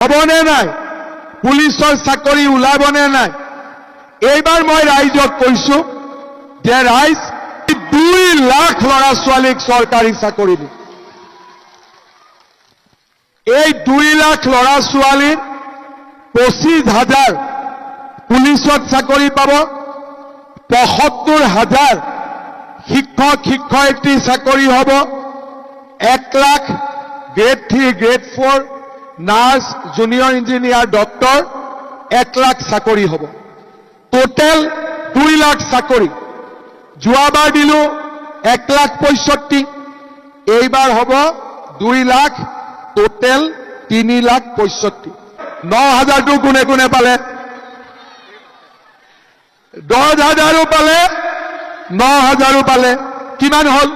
হবনে নাই, পুলিচৰ চাকৰি ওলাবনে নাই। এইবাৰ মই ৰাইজক কৈছো যে ৰাইজ 2 লাখ ল'ৰা ছোৱালীক চৰকাৰী চাকৰি দিম। এই 2 লাখ ল'ৰা ছোৱালীৰ 25,000 পুলিচত চাকৰি পাব, 75,000 শিক্ষক শিক্ষয়িত্ৰী চাকৰি হ'ব, 1 lakh grade 3 grade 4 nurse junior engineer doctor 1 lakh চাকৰি হ'ব। টোটেল 2 লাখ চাকৰি। যোৱাবাৰ দিলো 1,65,000, এইবাৰ হ'ব 2 লাখ, টোটেল 3,65,000। 9,000টো কোনে কোনে পালে? 10,000ও পালে, 9,000ও পালে। কিমান হল?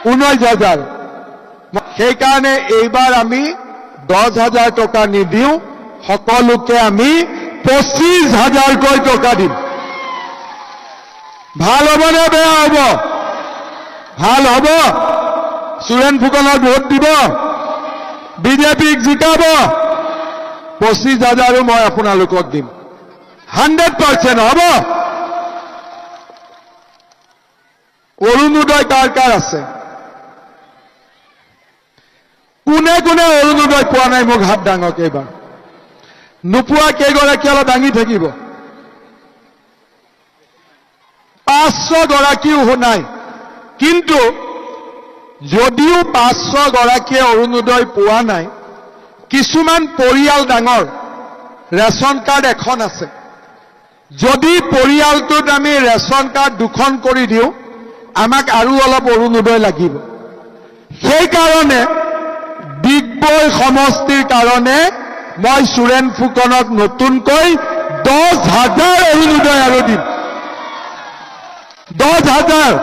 19,000। সেইকাৰণে এইবাৰ আমি 10,000 টকা নিদিওঁ, সকলোকে আমি 25,000কৈ টকা দিম। ভাল হ'বনে বেয়া হ'ব? ভাল হ'ব। সুৰেন ফুকনক ভোট দিব, বিজেপিক জিকাব, 25,000ও মই আপোনালোকক দিম। 100% হ'ব। অৰুণোদয় কাৰ কাৰ আছে? কোনে কোনে অৰুণোদয় পোৱা নাই মোক হাত দাঙক এইবাৰ। নোপোৱা কেইগৰাকী অলপ দাঙি থাকিব। 500 গৰাকীও নাই। কিন্তু যদিও 500 গৰাকীয়ে অৰুণোদয় পোৱা নাই, কিছুমান পৰিয়াল ডাঙৰ, ৰেচন কাৰ্ড এখন আছে। যদি পৰিয়ালটোত আমি ৰেচন কাৰ্ড 2খন কৰি দিওঁ, আমাক আৰু অলপ অৰুণোদয় লাগিব। সেইকাৰণে ডিগবৈ সমষ্টিৰ কাৰণে মই সুৰেন ফুকনক নতুনকৈ 10,000 অৰুণোদয় আৰু দিম। 10,000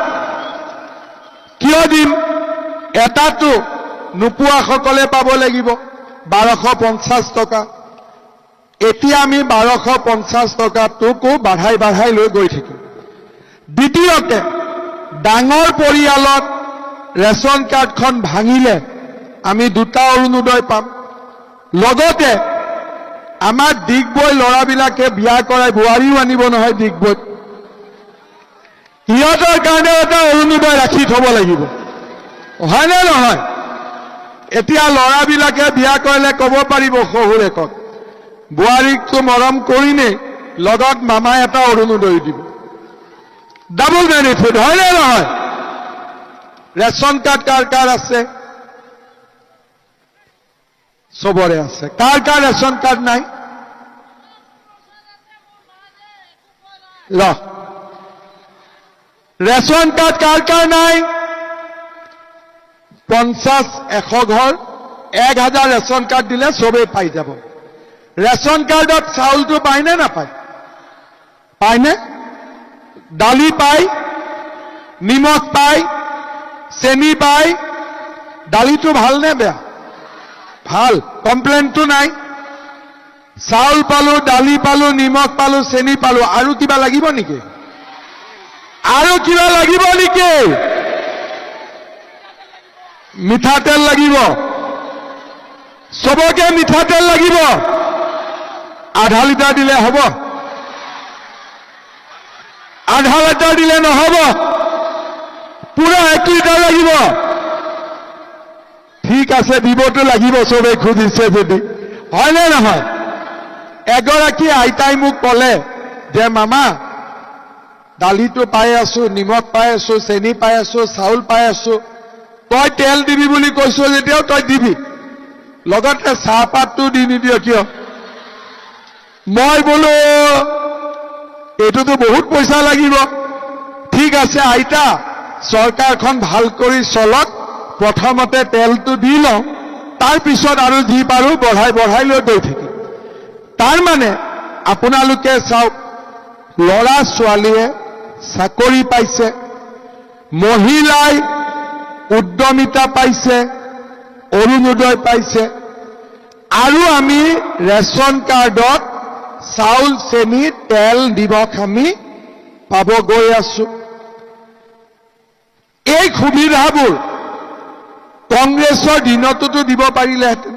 কিয় দিম? এটাতো নোপোৱাসকলে পাব লাগিব 1,250 টকা। এতিয়া আমি 1,250 টকাটোকো বাঢ়াই লৈ গৈ থাকিম। দ্বিতীয়তে, ডাঙৰ পৰিয়ালত ৰেচন কাৰ্ডখন ভাঙিলে আমি 2টা অৰুণোদয় পাম। লগতে আমাৰ ডিগবৈ ল'ৰাবিলাকে বিয়া কৰাই বোৱাৰীও আনিব নহয় ডিগবৈত, সিহঁতৰ কাৰণে এটা অৰুণোদয় ৰাখি থব লাগিব, হয়নে নহয়? এতিয়া ল'ৰাবিলাকে বিয়া কৰিলে ক'ব পাৰিব শহুৰেকক, বোৱাৰীকটো মৰম কৰিমেই, লগত মামাই এটা অৰুণোদয় দিব। ডাবল বেনিফিট, হয়নে নহয়? ৰেচন কাৰ্ড কাৰ কাৰ আছে? চবৰে আছে। কাৰ কাৰ ৰেচন কাৰ্ড নাই? ৰেচন কাৰ্ড কাৰ কাৰ নাই? 50-100 ঘৰ 1,000 ৰেচন কাৰ্ড দিলে চবেই পাই যাব। ৰেচন কাৰ্ডত চাউলটো পায়নে নাপায়? পায়নে? দালি পায়, নিমখ পায়, চেনি পায়। দালিটো ভালনে বেয়া? ভাল, কমপ্লেইনটো নাই। চাউল পালো, দালি পালো, নিমখ পালো, চেনি পালো, আৰু কিবা লাগিব নেকি? আৰু কিবা লাগিব নেকি? মিঠাতেল লাগিব, চবকে মিঠাতেল লাগিব। আধা লিটাৰ দিলে হ'ব? আধা লিটাৰ দিলে নহ'ব, পুৰা 1 লিটাৰ লাগিব। ঠিক আছে, দিবতো লাগিব, চবেই খুজিছে যদি, হয়নে নহয়? এগৰাকী আইতাই মোক ক'লে যে মামা, দালিটো পাই আছো, নিমখ পাই আছো, চেনি পাই আছো, চাউল পাই আছো, তই তেল দিবি বুলি কৈছো যেতিয়াও তই দিবি, লগতে চাহপাতটো দি নিদিয় কিয়? মই বোলো এইটোতো বহুত পইচা লাগিব। ঠিক আছে আইতা, চৰকাৰখন ভাল কৰি চলক, প্ৰথমতে তেলটো দি লওঁ, তাৰ পিছত আৰু যি পাৰো বঢ়াই লৈ গৈ থাকিম। তাৰ মানে আপোনালোকে চাওক, ল'ৰা ছোৱালীয়ে চাকৰি পাইছে, মহিলাই উদ্যমিতা পাইছে, অৰুণোদয় পাইছে, আৰু আমি ৰেচন কাৰ্ডত চাউল, চেনি, তেল, নিমখ আমি পাব গৈ আছো। এই সুবিধাবোৰ কংগ্ৰেছৰ দিনতোতো দিব পাৰিলেহেঁতেন।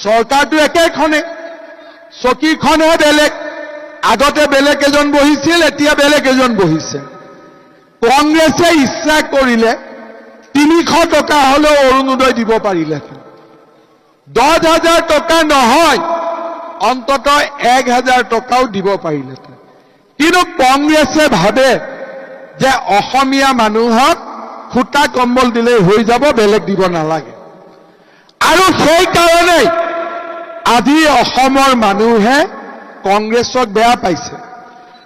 চৰকাৰটো একেখনে, চকীখনহে বেলেগ। আগতে বেলেগ এজন বহিছিল, এতিয়া বেলেগ এজন বহিছে। কংগ্ৰেছে ইচ্ছা কৰিলে 300 টকা হলেও অৰুণোদয় দিব পাৰিলেহেঁতেন। 10,000 টকা নহয়, অন্তত 1,000 টকাও দিব পাৰিলেহেঁতেন। কিন্তু কংগ্ৰেছে ভাবে যে অসমীয়া মানুহক সূতা কম্বল দিলেই হৈ যাব, বেলেগ দিব নালাগে। আৰু সেইকাৰণেই আজি অসমৰ মানুহে কংগ্ৰেছক বেয়া পাইছে।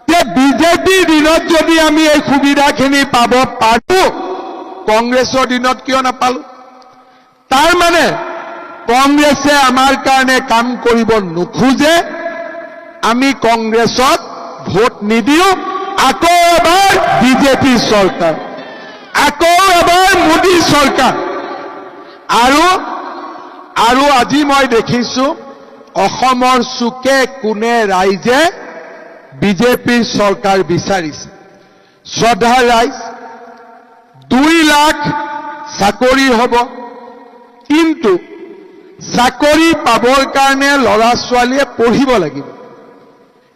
যে বিজেপিৰ দিনত যদি আমি এই সুবিধাখিনি পাব পাৰো, কংগ্ৰেছৰ দিনত কিয় নাপালো? তাৰ মানে কংগ্ৰেছে আমাৰ কাৰণে কাম কৰিব নোখোজে, আমি কংগ্ৰেছক ভোট নিদিওঁ। আকৌ এবাৰ বিজেপি চৰকাৰ, আকৌ এবাৰ মোদী চৰকাৰ। আৰু আজি মই দেখিছো অসমৰ চুকে কোণে ৰাইজে বিজেপিৰ চৰকাৰ বিচাৰিছে। শ্ৰদ্ধাৰ ৰাইজ, 2 লাখ চাকৰি হ'ব, কিন্তু চাকৰি পাবৰ কাৰণে ল'ৰা ছোৱালীয়ে পঢ়িব লাগিব।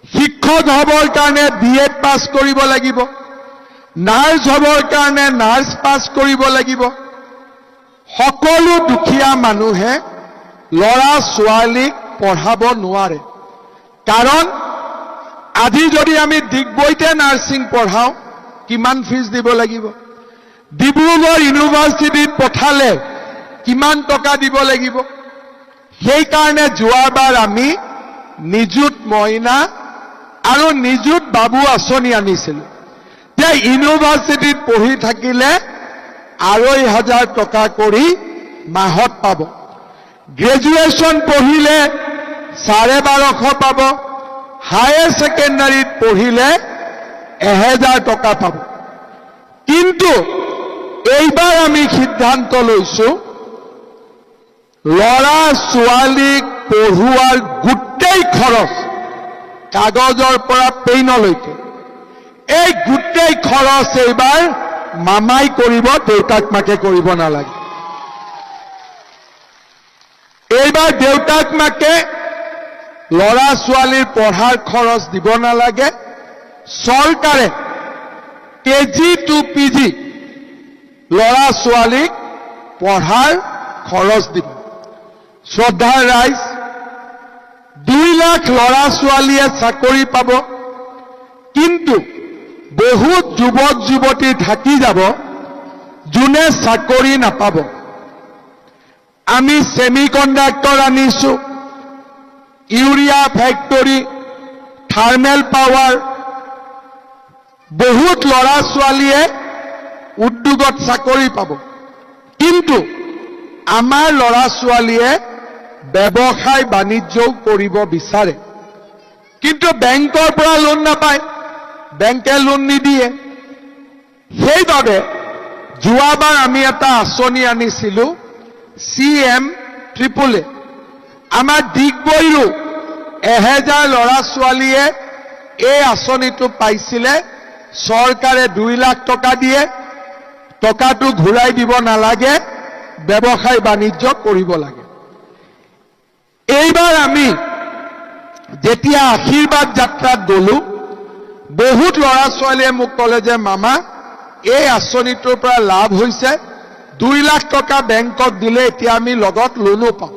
শিক্ষক হ'বৰ কাৰণে BEd পাছ কৰিব লাগিব, নাৰ্ছ হ'বৰ কাৰণে নাৰ্ছ পাছ কৰিব লাগিব। সকলো দুখীয়া মানুহে ল'ৰা ছোৱালীক পঢ়াব নোৱাৰে। কাৰণ আজি যদি আমি ডিগবৈতে নাৰ্ছিং পঢ়াওঁ, কিমান ফিজ দিব লাগিব? ডিব্ৰুগড় ইউনিভাৰ্চিটিত পঠালে কিমান টকা দিব লাগিব? সেইকাৰণে যোৱাবাৰ আমি নিযুত মইনা আৰু নিযুত বাবু আঁচনি আনিছিলোঁ, যে ইউনিভাৰ্চিটিত পঢ়ি থাকিলে 2,500 টকা কৰি মাহত পাব। গ্ৰেজুৱেশ্যন পঢ়িলে 1250 পাব, হায়াৰ ছেকেণ্ডাৰীত পঢ়িলে 1000 টকা পাব। কিন্তু এইবাৰ আমি সিদ্ধান্ত লৈছো, ল'ৰা ছোৱালীক পঢ়ুৱাৰ গোটেই খৰচ, কাগজৰ পৰা পেইনলৈকে, এই গোটেই খৰচ এইবাৰ মামাই কৰিব, দেউতাক মাকে কৰিব নালাগে। এইবাৰ দেউতাক মাকে ল'ৰা ছোৱালীৰ পঢ়াৰ খৰচ দিব নালাগে। চৰকাৰে KG to PG ল'ৰা ছোৱালীক পঢ়াৰ খৰচ দিব। শ্ৰদ্ধাৰ ৰাইজ, 2 লাখ ল'ৰা ছোৱালীয়ে চাকৰি পাব, কিন্তু বহুত যুৱক যুৱতী থাকি যাব যোনে চাকৰি নাপাব। আমি সেমিকণ্ডাক্টৰ আনিছো, ইউৰিয়া ফেক্টৰী, থাৰ্মেল পাৱাৰ, বহুত ল'ৰা ছোৱালীয়ে উদ্যোগত চাকৰি পাব। কিন্তু আমাৰ ল'ৰা ছোৱালীয়ে ব্যৱসায় বাণিজ্যও কৰিব বিচাৰে, কিন্তু বেংকৰ পৰা লোন নাপায়, বেংকে লোন নিদিয়ে। সেইবাবে যোৱাবাৰ আমি এটা আঁচনি আনিছিলোঁ, CM-AAA। আমাৰ ডিগবৈৰো 1000 ল'ৰা ছোৱালীয়ে এই আঁচনিটো পাইছিলে। চৰকাৰে 2 লাখ টকা দিয়ে, টকাটো ঘূৰাই দিব নালাগে, ব্যৱসায় বাণিজ্য কৰিব লাগে। এইবাৰ আমি যেতিয়া আশীৰ্বাদ যাত্ৰাত গলো, বহুত ল'ৰা ছোৱালীয়ে মোক ক'লে যে মামা, এই আঁচনিটোৰ পৰা লাভ হৈছে, 2 লাখ টকা বেংকত দিলে এতিয়া আমি লগত লোনো পাওঁ।